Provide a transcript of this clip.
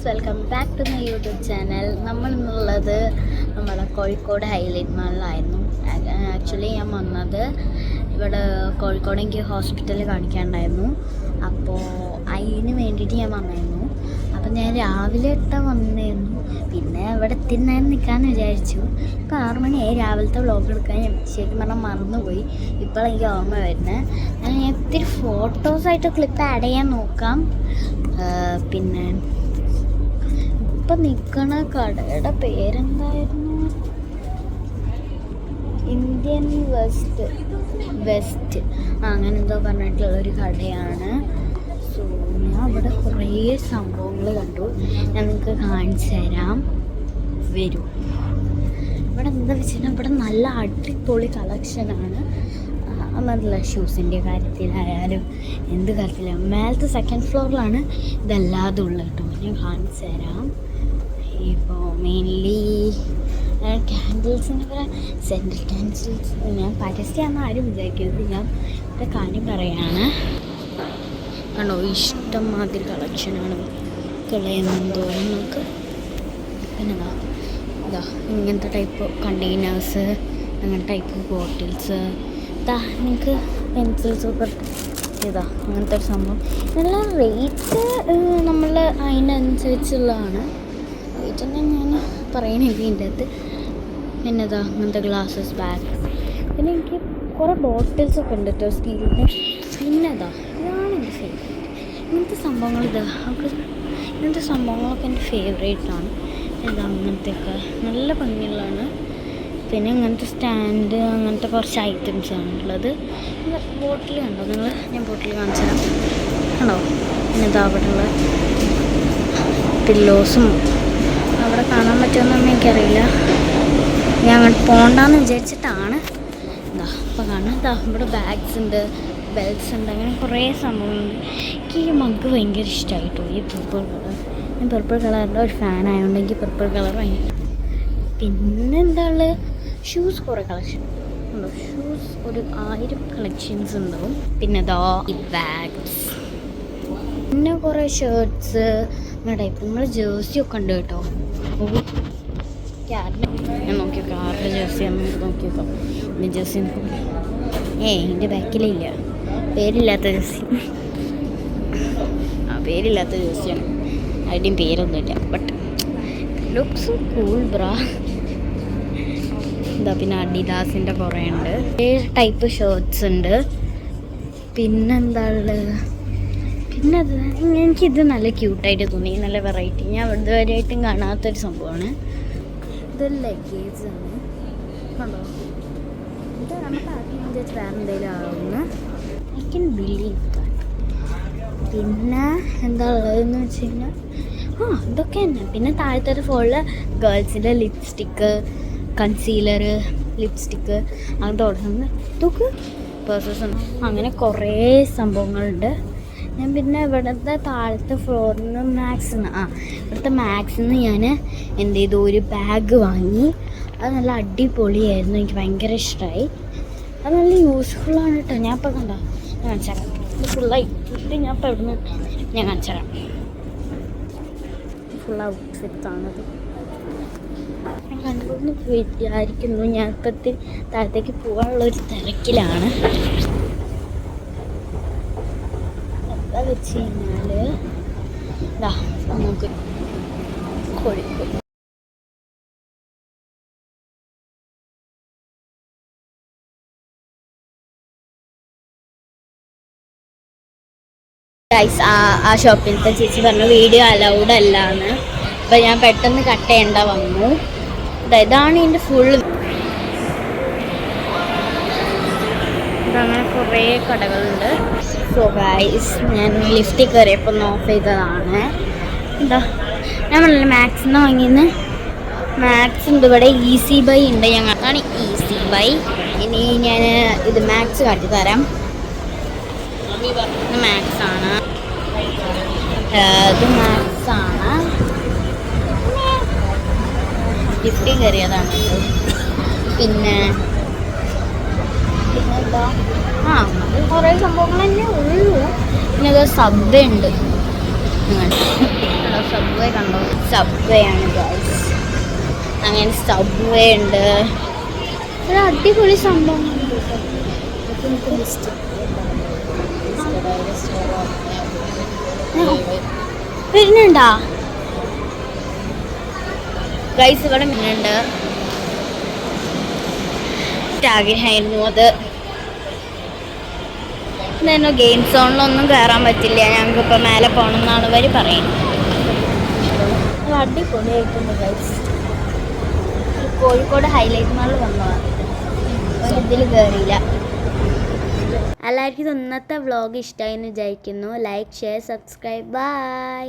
Welcome back to my YouTube channel. നമ്മളിന്നുള്ളത് നമ്മളെ Kozhikode highlight മാളിലായിരുന്നു. Actually ഞാൻ വന്നത് ഇവിടെ കോഴിക്കോട് എനിക്ക് ഹോസ്പിറ്റലിൽ കാണിക്കാനുണ്ടായിരുന്നു. അപ്പോൾ അതിന് വേണ്ടിയിട്ട് ഞാൻ വന്നായിരുന്നു. അപ്പം ഞാൻ രാവിലെ വന്നായിരുന്നു. പിന്നെ ഇവിടെ എത്തിന്നേരം നിൽക്കാമെന്ന് വിചാരിച്ചു. ഇപ്പോൾ 6 മണിയായി. രാവിലത്തെ വ്ളോഗ് എടുക്കാൻ ഞാൻ ശരിക്കും പറഞ്ഞാൽ മറന്നുപോയി. ഇപ്പോൾ എനിക്ക് ഓർമ്മ വരുന്നത്. ഞാൻ ഇത്തിരി ഫോട്ടോസായിട്ട് ക്ലിപ്പ് ആഡ് ചെയ്യാൻ നോക്കാം. പിന്നെ ഇപ്പം നിൽക്കണ കടയുടെ പേരെന്തായിരുന്നു? ഇന്ത്യൻ വെസ്റ്റ് അങ്ങനെ എന്തോ പറഞ്ഞിട്ടുള്ളൊരു കടയാണ്. സോ ഞാൻ ഇവിടെ കുറേ സംഭവങ്ങൾ കണ്ടു. ഞാൻ നിങ്ങൾക്ക് കാണിച്ചു തരാം. വരൂ. ഇവിടെ എന്താ വെച്ചാൽ ഇവിടെ നല്ല അടിപൊളി കളക്ഷനാണ്. നല്ല ഷൂസിൻ്റെ കാര്യത്തിലായാലും എന്ത് കാര്യത്തിലും. മേലത്തെ സെക്കൻഡ് ഫ്ലോറിലാണ് ഇതെല്ലാതും ഉള്ളത് കേട്ടോ. ഞാൻ കാണിച്ചു തരാം. ഇപ്പോൾ മെയിൻലി ക്യാൻഡിൽസിന് പറയാം. സെൻട്രൽ ക്യാൻഡിൽസ് ഞാൻ പരസ്യമാണെന്ന് ആരും വിചാരിക്കരുത്. ഞാൻ ഇവിടെ കാര്യം പറയാണ്. കണ്ടോ, ഇഷ്ടംമാതിരി കളക്ഷനാണ്. കളയുന്നതോറും നമുക്ക് പിന്നെ ഇതാ ഇങ്ങനത്തെ ടൈപ്പ് കണ്ടെയ്നേഴ്സ്, അങ്ങനെ ടൈപ്പ് ബോട്ടിൽസ്. ഇതാ നിങ്ങൾക്ക് പെൻസിൽ സൂപ്പർ ഇതാ അങ്ങനത്തെ ഒരു സംഭവം. നല്ല റേറ്റ് നമ്മൾ അതിനനുസരിച്ചുള്ളതാണ്. റേറ്റ് തന്നെ ഞാൻ പറയണില്ല ഇതിൻ്റെ അകത്ത്. പിന്നെ ഇതാ അങ്ങനത്തെ ഗ്ലാസസ്, ബാഗ്. പിന്നെ എനിക്ക് കുറേ ബോട്ടിൽസൊക്കെ ഉണ്ട് കേട്ടോ, സ്റ്റീലിൻ്റെ. പിന്നെ ഇതാണ് എൻ്റെ ഫേവറേറ്റ്. ഇങ്ങനത്തെ സംഭവങ്ങൾ ഇങ്ങനത്തെ സംഭവങ്ങളൊക്കെ എൻ്റെ ഫേവറേറ്റാണ്. ഇതാ അങ്ങനത്തെയൊക്കെ നല്ല ഭംഗിയുള്ളതാണ്. പിന്നെ ഇങ്ങനത്തെ സ്റ്റാൻഡ്, അങ്ങനത്തെ കുറച്ച് ഐറ്റംസ് ആണുള്ളത്. ബോട്ടിൽ കണ്ടോ നിങ്ങൾ? ഞാൻ ബോട്ടിൽ കാണിച്ചു തരാം. കണ്ടോ? പിന്നെ ഇതാ അവിടെയുള്ള പില്ലോസും അവിടെ കാണാൻ പറ്റുമെന്നൊന്നും എനിക്കറിയില്ല. ഞാൻ അങ്ങോട്ട് പോകണ്ടെന്ന് വിചാരിച്ചിട്ടാണ്. ഇതാ അപ്പോൾ കാണാം. ഇതാ ഇവിടെ ബാഗ്സ് ഉണ്ട്, ബെൽറ്റ്സ് ഉണ്ട്, അങ്ങനെ കുറേ സംഭവങ്ങളുണ്ട്. എനിക്ക് ഈ മഗ് ഭയങ്കര ഇഷ്ടമായിട്ടോ, ഈ പർപ്പിൾ കളർ. ഞാൻ പർപ്പിൾ കളറിൻ്റെ ഒരു ഫാൻ ആയതുകൊണ്ട് എനിക്ക് പർപ്പിൾ കളർ ഭയങ്കര. പിന്നെ എന്താ ഉള്ളത്? ഷൂസ് കുറേ കളക്ഷൻ ഉണ്ടോ. ഷൂസ് ഒരു 1000 കളക്ഷൻസ് ഉണ്ടാവും. പിന്നെ ഇതാ ഈ ബാഗ്സ്, പിന്നെ കുറേ ഷർട്ട്സ് അങ്ങനെ ടൈപ്പ്. നമ്മൾ ജേഴ്സി ഒക്കെ ഉണ്ട് കേട്ടോ. ഞാൻ നോക്കിയോ ആരുടെ ജേഴ്സി നമുക്ക് നോക്കിയോക്കോ. പിന്നെ ജേഴ്സി എൻ്റെ ബാക്കിലില്ല, പേരില്ലാത്ത ജേഴ്സി. പേരില്ലാത്ത ജേഴ്സിയാണ്. അതിൻ്റെയും പേരൊന്നുമില്ല. ബട്ട് ലുക്സ് കൂൾ ബ്രാ. എന്താ പിന്നെ അഡിഡാസിൻ്റെ കുറേ ഉണ്ട്. ടൈപ്പ് ഷർട്ട്സ് ഉണ്ട്. പിന്നെന്താ ഉള്ളത്? പിന്നെ അത് എനിക്കിത് നല്ല ക്യൂട്ടായിട്ട് തോന്നി, നല്ല വെറൈറ്റി. ഞാൻ ഇതുവരെയായിട്ടും കാണാത്തൊരു സംഭവമാണ്. ഇത് ലഗേജാണ്. കണ്ടോ? ഇത് നമുക്ക് ആദ്യം വിചാരിച്ച് വേറെ എന്തെങ്കിലും ആവുന്ന ഐ ക്യാൻ ബിലീവ് ദാറ്റ്. പിന്നെ എന്താ ഉള്ളതെന്ന് വെച്ച് കഴിഞ്ഞാൽ ഇതൊക്കെ തന്നെ. പിന്നെ താഴത്തെ ഫോളിൽ ഗേൾസിൻ്റെ ലിപ്സ്റ്റിക്ക്, കൺസീലർ, ലിപ്സ്റ്റിക്ക് അങ്ങനത്തെ ഓർഡർ ഇതൊക്കെ പേഴ്സസ് ഉണ്ട്. അങ്ങനെ കുറേ സംഭവങ്ങളുണ്ട്. ഞാൻ പിന്നെ ഇവിടുത്തെ താഴത്തെ ഫ്ലോറിൽ നിന്ന് ഇവിടുത്തെ മാക്സിന്ന് ഞാൻ എന്ത് ചെയ്തു, ഒരു ബാഗ് വാങ്ങി. അത് നല്ല അടിപൊളിയായിരുന്നു, എനിക്ക് ഭയങ്കര ഇഷ്ടമായി. അത് നല്ല യൂസ്ഫുള്ളാണ് കേട്ടോ. ഞാൻ ഇപ്പോൾ കണ്ടോ, ഞാൻ കാണിച്ചു തരാം. ഇത് ഫുള്ളായി ഞാൻ ഇപ്പോൾ എവിടെ നിന്ന് ഞാൻ കാണിച്ചു തരാം. ഫുൾ ഔട്ട്ഫിറ്റാണത്. ഞാൻ കണ്ടുകൊണ്ട് വിചാരിക്കുന്നു. ഞാൻ ഇപ്പോഴത്തെ താഴത്തേക്ക് പോകാനുള്ളൊരു തിരക്കിലാണ്. എന്താ വെച്ച് കഴിഞ്ഞാൽ ഇതാ നമുക്ക് കോഴിക്കോട് ആ ഷോപ്പിലത്തെ ചേച്ചി പറഞ്ഞു വീഡിയോ അലൗഡ് അല്ല എന്ന്. അപ്പം ഞാൻ പെട്ടെന്ന് കട്ട് ചെയ്യേണ്ട വന്നു. ഇതാണ് ഇതിൻ്റെ ഫുൾ. ഇതങ്ങനെ കുറേ കടകളുണ്ട്. സോ ഗൈസ്, ഞാൻ ലിഫ്റ്റിൽ കയറിയപ്പോൾ ഒന്ന് ഓഫ് ചെയ്തതാണ്. എന്താ ഞാൻ പറഞ്ഞില്ല മാക്സിന്ന് വാങ്ങിയെന്ന്. മാക്സ് ഉണ്ട് ഇവിടെ. ഈസി ബൈ ഉണ്ട്. ഞങ്ങൾക്കാണ് ഈസി ബൈ. ഇനി ഞാൻ ഇത് മാക്സ് കാട്ടി തരാം. ഇത് മാക്സാണ്. ഇത് മാക്സാണ്. ലിഫ്റ്റിൽ കയറിയതാണ്. പിന്നെ പിന്നെന്താ അത് കുറേ സംഭവങ്ങൾ തന്നെ ഉള്ളൂ. പിന്നെ ഇത് സബ്വേ ഉണ്ട്. സബ്വേ കണ്ടോ? സബ്വേ ആണ് ഗൈസ്. അങ്ങനെ സബ്വേ ഉണ്ട്. ഒരു അടിപൊളി സംഭവം വരുന്നുണ്ടാ ഗൈസ്? ഇവിടെ മീനുണ്ട്. ആഗ്രഹമായിരുന്നു അത്. എന്തായിരുന്നു ഗെയിം സോണിലൊന്നും കയറാൻ പറ്റില്ല, ഞങ്ങൾക്കിപ്പോൾ മേലെ പോകണം എന്നാണ് ഇവർ പറയുന്നത്. അടിപൊളിയായിട്ടുണ്ട് ഗൈസ്. കോഴിക്കോട് ഹൈലൈറ്റ് മാളിൽ വന്നതാണ്, ഇതിൽ കയറിയില്ല. എല്ലാവർക്കും ഇന്നത്തെ വ്ളോഗ് ഇഷ്ടമായി എന്ന് വിചാരിക്കുന്നു. Like, share, subscribe. ബൈ.